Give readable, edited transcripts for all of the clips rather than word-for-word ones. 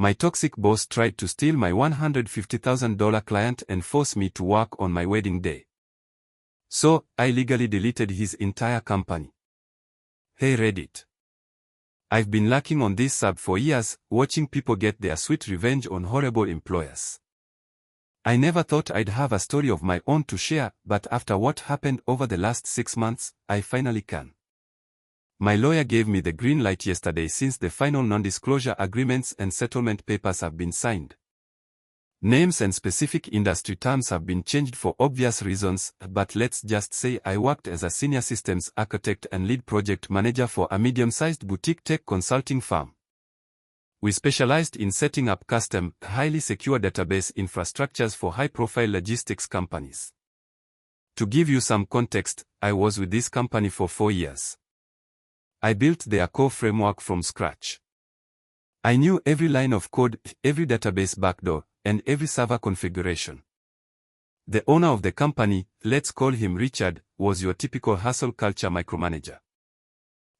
My toxic boss tried to steal my $150,000 client and force me to work on my wedding day. So, I legally deleted his entire company. Hey Reddit. I've been lurking on this sub for years, watching people get their sweet revenge on horrible employers. I never thought I'd have a story of my own to share, but after what happened over the last 6 months, I finally can. My lawyer gave me the green light yesterday since the final non-disclosure agreements and settlement papers have been signed. Names and specific industry terms have been changed for obvious reasons, but let's just say I worked as a senior systems architect and lead project manager for a medium-sized boutique tech consulting firm. We specialized in setting up custom, highly secure database infrastructures for high-profile logistics companies. To give you some context, I was with this company for 4 years. I built their core framework from scratch. I knew every line of code, every database backdoor, and every server configuration. The owner of the company, let's call him Richard, was your typical hustle culture micromanager.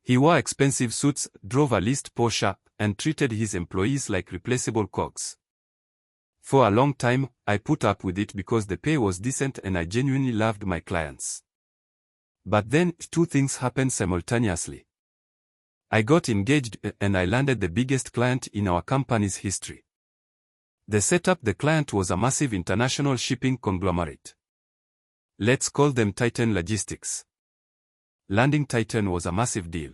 He wore expensive suits, drove a leased Porsche, and treated his employees like replaceable cogs. For a long time, I put up with it because the pay was decent and I genuinely loved my clients. But then, 2 things happened simultaneously. I got engaged and I landed the biggest client in our company's history. The setup the client was a massive international shipping conglomerate. Let's call them Titan Logistics. Landing Titan was a massive deal.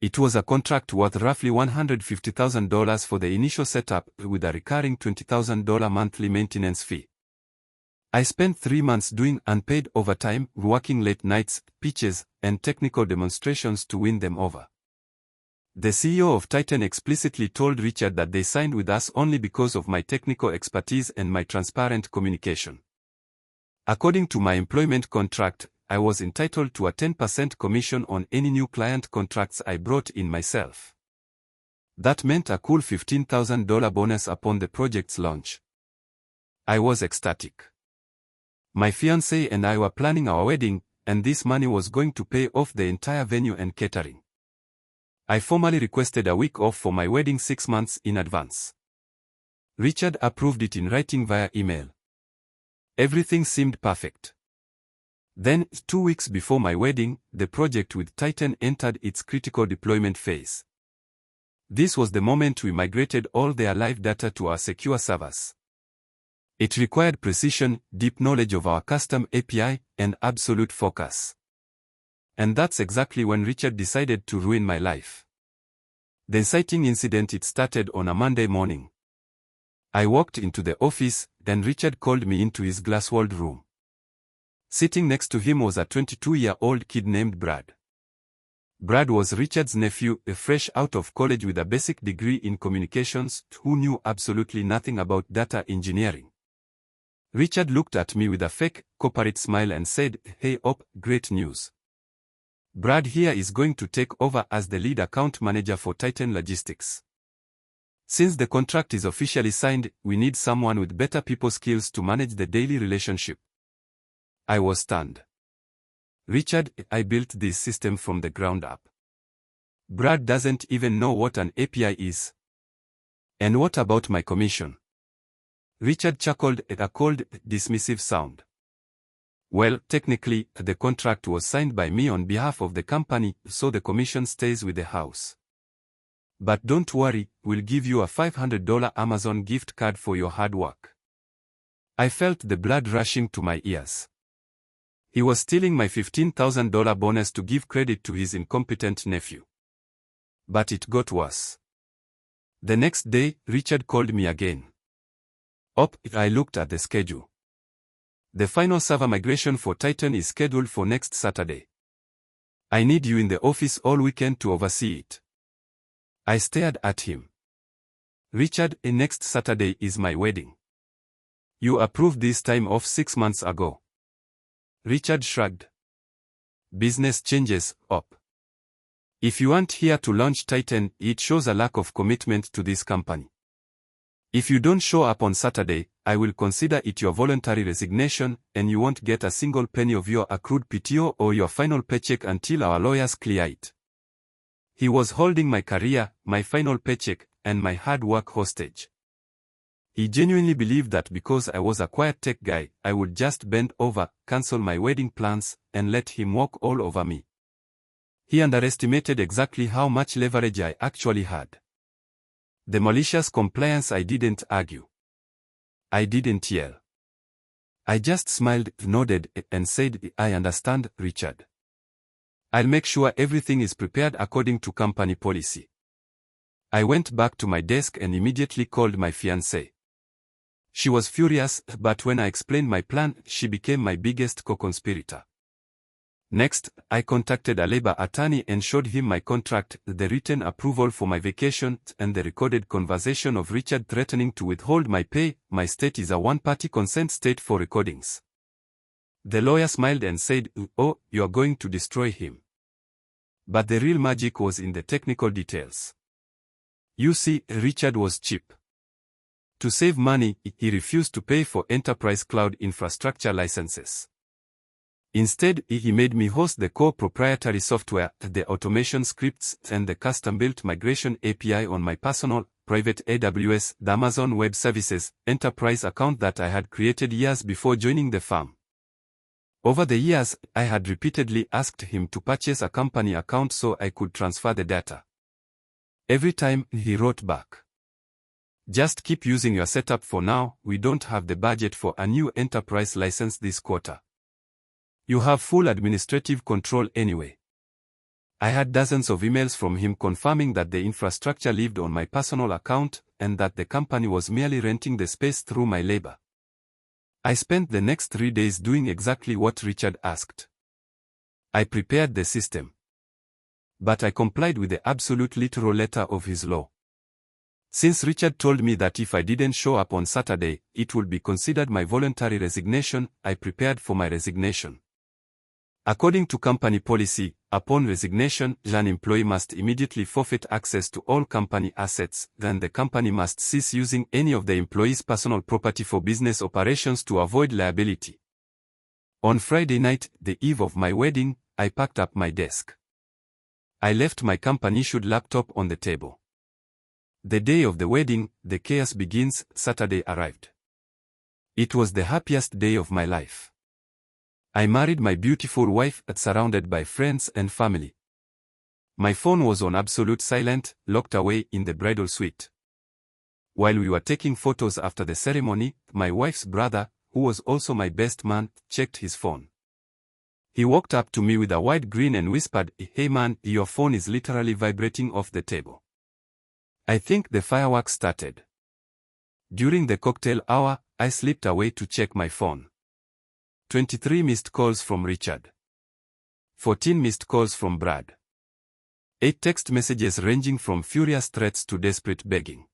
It was a contract worth roughly $150,000 for the initial setup with a recurring $20,000 monthly maintenance fee. I spent 3 months doing unpaid overtime, working late nights, pitches, and technical demonstrations to win them over. The CEO of Titan explicitly told Richard that they signed with us only because of my technical expertise and my transparent communication. According to my employment contract, I was entitled to a 10% commission on any new client contracts I brought in myself. That meant a cool $15,000 bonus upon the project's launch. I was ecstatic. My fiancée and I were planning our wedding, and this money was going to pay off the entire venue and catering. I formally requested a week off for my wedding 6 months in advance. Richard approved it in writing via email. Everything seemed perfect. Then, 2 weeks before my wedding, the project with Titan entered its critical deployment phase. This was the moment we migrated all their live data to our secure servers. It required precision, deep knowledge of our custom API, and absolute focus. And that's exactly when Richard decided to ruin my life. The inciting incident started on a Monday morning. I walked into the office, then Richard called me into his glass-walled room. Sitting next to him was a 22-year-old kid named Brad. Brad was Richard's nephew, fresh out of college with a basic degree in communications, who knew absolutely nothing about data engineering. Richard looked at me with a fake, corporate smile and said, "Hey Op, great news. Brad here is going to take over as the lead account manager for Titan Logistics. Since the contract is officially signed, we need someone with better people skills to manage the daily relationship." I was stunned. "Richard, I built this system from the ground up. Brad doesn't even know what an API is. And what about my commission?" Richard chuckled at a cold, dismissive sound. "Well, technically, the contract was signed by me on behalf of the company, so the commission stays with the house. But don't worry, we'll give you a $500 Amazon gift card for your hard work." I felt the blood rushing to my ears. He was stealing my $15,000 bonus to give credit to his incompetent nephew. But it got worse. The next day, Richard called me again. "Op," I looked at the schedule. "The final server migration for Titan is scheduled for next Saturday. I need you in the office all weekend to oversee it." I stared at him. "Richard, next Saturday is my wedding. You approved this time off 6 months ago." Richard shrugged. "Business changes, Op. If you aren't here to launch Titan, it shows a lack of commitment to this company. If you don't show up on Saturday, I will consider it your voluntary resignation, and you won't get a single penny of your accrued PTO or your final paycheck until our lawyers clear it." He was holding my career, my final paycheck, and my hard work hostage. He genuinely believed that because I was a quiet tech guy, I would just bend over, cancel my wedding plans, and let him walk all over me. He underestimated exactly how much leverage I actually had. The malicious compliance. I didn't argue. I didn't yell. I just smiled, nodded, and said, "I understand, Richard. I'll make sure everything is prepared according to company policy." I went back to my desk and immediately called my fiancée. She was furious, but when I explained my plan, she became my biggest co-conspirator. Next, I contacted a labor attorney and showed him my contract, the written approval for my vacation, and the recorded conversation of Richard threatening to withhold my pay. My state is a one-party consent state for recordings. The lawyer smiled and said, "Oh, you're going to destroy him." But the real magic was in the technical details. You see, Richard was cheap. To save money, he refused to pay for enterprise cloud infrastructure licenses. Instead, he made me host the core proprietary software, the automation scripts, and the custom-built migration API on my personal, private AWS, the Amazon Web Services, enterprise account that I had created years before joining the firm. Over the years, I had repeatedly asked him to purchase a company account so I could transfer the data. Every time, he wrote back, "Just keep using your setup for now, we don't have the budget for a new enterprise license this quarter. You have full administrative control anyway." I had dozens of emails from him confirming that the infrastructure lived on my personal account, and that the company was merely renting the space through my labor. I spent the next 3 days doing exactly what Richard asked. I prepared the system. But I complied with the absolute literal letter of his law. Since Richard told me that if I didn't show up on Saturday, it would be considered my voluntary resignation, I prepared for my resignation. According to company policy, upon resignation, an employee must immediately forfeit access to all company assets, then the company must cease using any of the employee's personal property for business operations to avoid liability. On Friday night, the eve of my wedding, I packed up my desk. I left my company-issued laptop on the table. The day of the wedding, the chaos begins. Saturday arrived. It was the happiest day of my life. I married my beautiful wife, surrounded by friends and family. My phone was on absolute silent, locked away in the bridal suite. While we were taking photos after the ceremony, my wife's brother, who was also my best man, checked his phone. He walked up to me with a wide grin and whispered, "Hey man, your phone is literally vibrating off the table." I think the fireworks started. During the cocktail hour, I slipped away to check my phone. 23 missed calls from Richard. 14 missed calls from Brad. 8 text messages ranging from furious threats to desperate begging.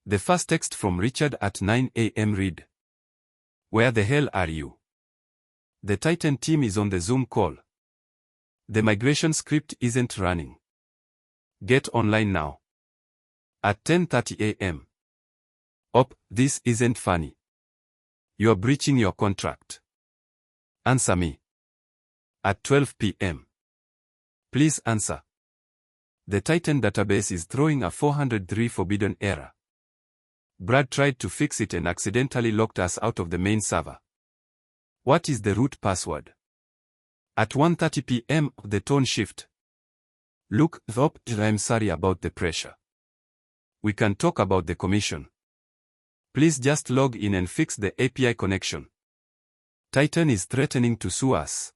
The first text from Richard at 9 a.m. read, "Where the hell are you? The Titan team is on the Zoom call. The migration script isn't running. Get online now." At 10:30 a.m. "Op, this isn't funny. You're breaching your contract. Answer me." At 12 p.m. "Please answer. The Titan database is throwing a 403 forbidden error. Brad tried to fix it and accidentally locked us out of the main server. What is the root password?" At 1:30 p.m. the tone shift. "Look, Op, I'm sorry about the pressure. We can talk about the commission. Please just log in and fix the API connection. Titan is threatening to sue us."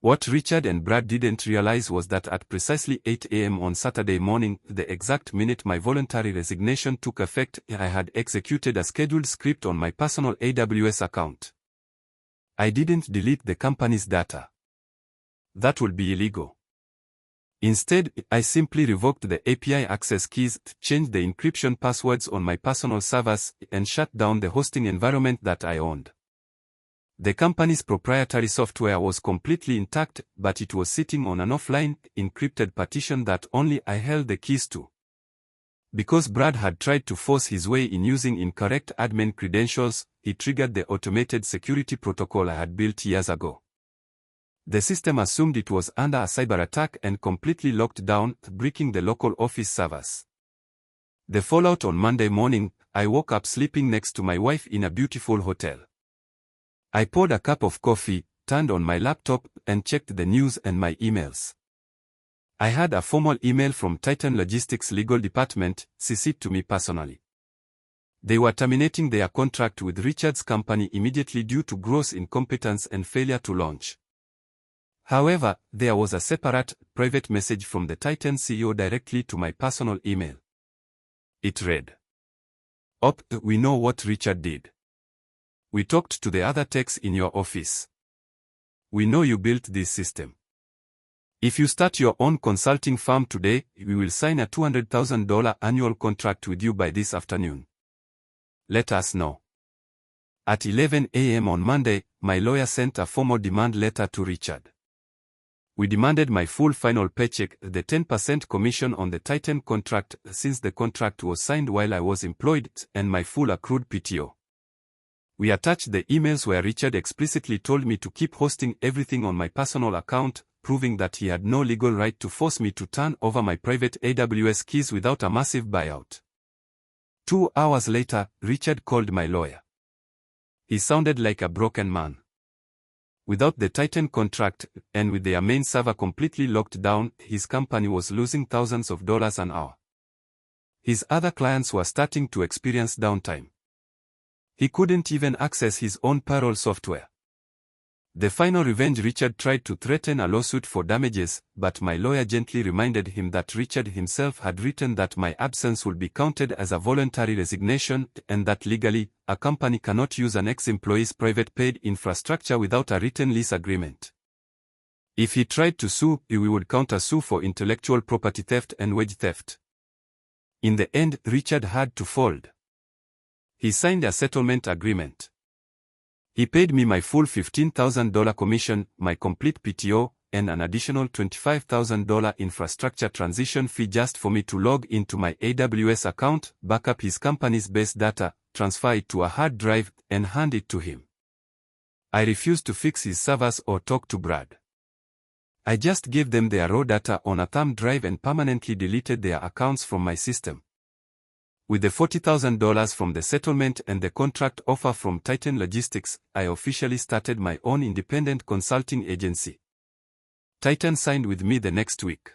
What Richard and Brad didn't realize was that at precisely 8 a.m. on Saturday morning, the exact minute my voluntary resignation took effect, I had executed a scheduled script on my personal AWS account. I didn't delete the company's data. That would be illegal. Instead, I simply revoked the API access keys, changed the encryption passwords on my personal servers, and shut down the hosting environment that I owned. The company's proprietary software was completely intact, but it was sitting on an offline, encrypted partition that only I held the keys to. Because Brad had tried to force his way in using incorrect admin credentials, he triggered the automated security protocol I had built years ago. The system assumed it was under a cyber attack and completely locked down, breaking the local office servers. The fallout on Monday morning, I woke up sleeping next to my wife in a beautiful hotel. I poured a cup of coffee, turned on my laptop, and checked the news and my emails. I had a formal email from Titan Logistics legal department, CC'd to me personally. They were terminating their contract with Richard's company immediately due to gross incompetence and failure to launch. However, there was a separate, private message from the Titan CEO directly to my personal email. It read, "Op, we know what Richard did. We talked to the other techs in your office. We know you built this system. If you start your own consulting firm today, we will sign a $200,000 annual contract with you by this afternoon. Let us know." At 11 a.m. on Monday, my lawyer sent a formal demand letter to Richard. We demanded my full final paycheck, the 10% commission on the Titan contract since the contract was signed while I was employed, and my full accrued PTO. We attached the emails where Richard explicitly told me to keep hosting everything on my personal account, proving that he had no legal right to force me to turn over my private AWS keys without a massive buyout. 2 hours later, Richard called my lawyer. He sounded like a broken man. Without the Titan contract, and with their main server completely locked down, his company was losing thousands of dollars an hour. His other clients were starting to experience downtime. He couldn't even access his own payroll software. The final revenge, Richard tried to threaten a lawsuit for damages, but my lawyer gently reminded him that Richard himself had written that my absence would be counted as a voluntary resignation, and that legally, a company cannot use an ex-employee's private paid infrastructure without a written lease agreement. If he tried to sue, we would counter-sue for intellectual property theft and wage theft. In the end, Richard had to fold. He signed a settlement agreement. He paid me my full $15,000 commission, my complete PTO, and an additional $25,000 infrastructure transition fee just for me to log into my AWS account, back up his company's base data, transfer it to a hard drive, and hand it to him. I refused to fix his servers or talk to Brad. I just gave them their raw data on a thumb drive and permanently deleted their accounts from my system. With the $40,000 from the settlement and the contract offer from Titan Logistics, I officially started my own independent consulting agency. Titan signed with me the next week.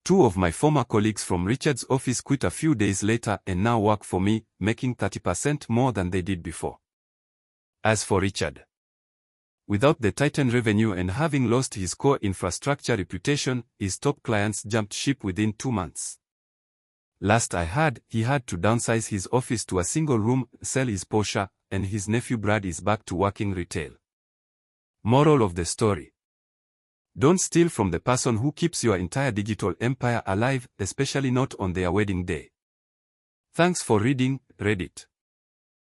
2 of my former colleagues from Richard's office quit a few days later and now work for me, making 30% more than they did before. As for Richard, without the Titan revenue and having lost his core infrastructure reputation, his top clients jumped ship within 2 months. Last I heard, he had to downsize his office to a single room, sell his Porsche, and his nephew Brad is back to working retail. Moral of the story: don't steal from the person who keeps your entire digital empire alive, especially not on their wedding day. Thanks for reading, Reddit.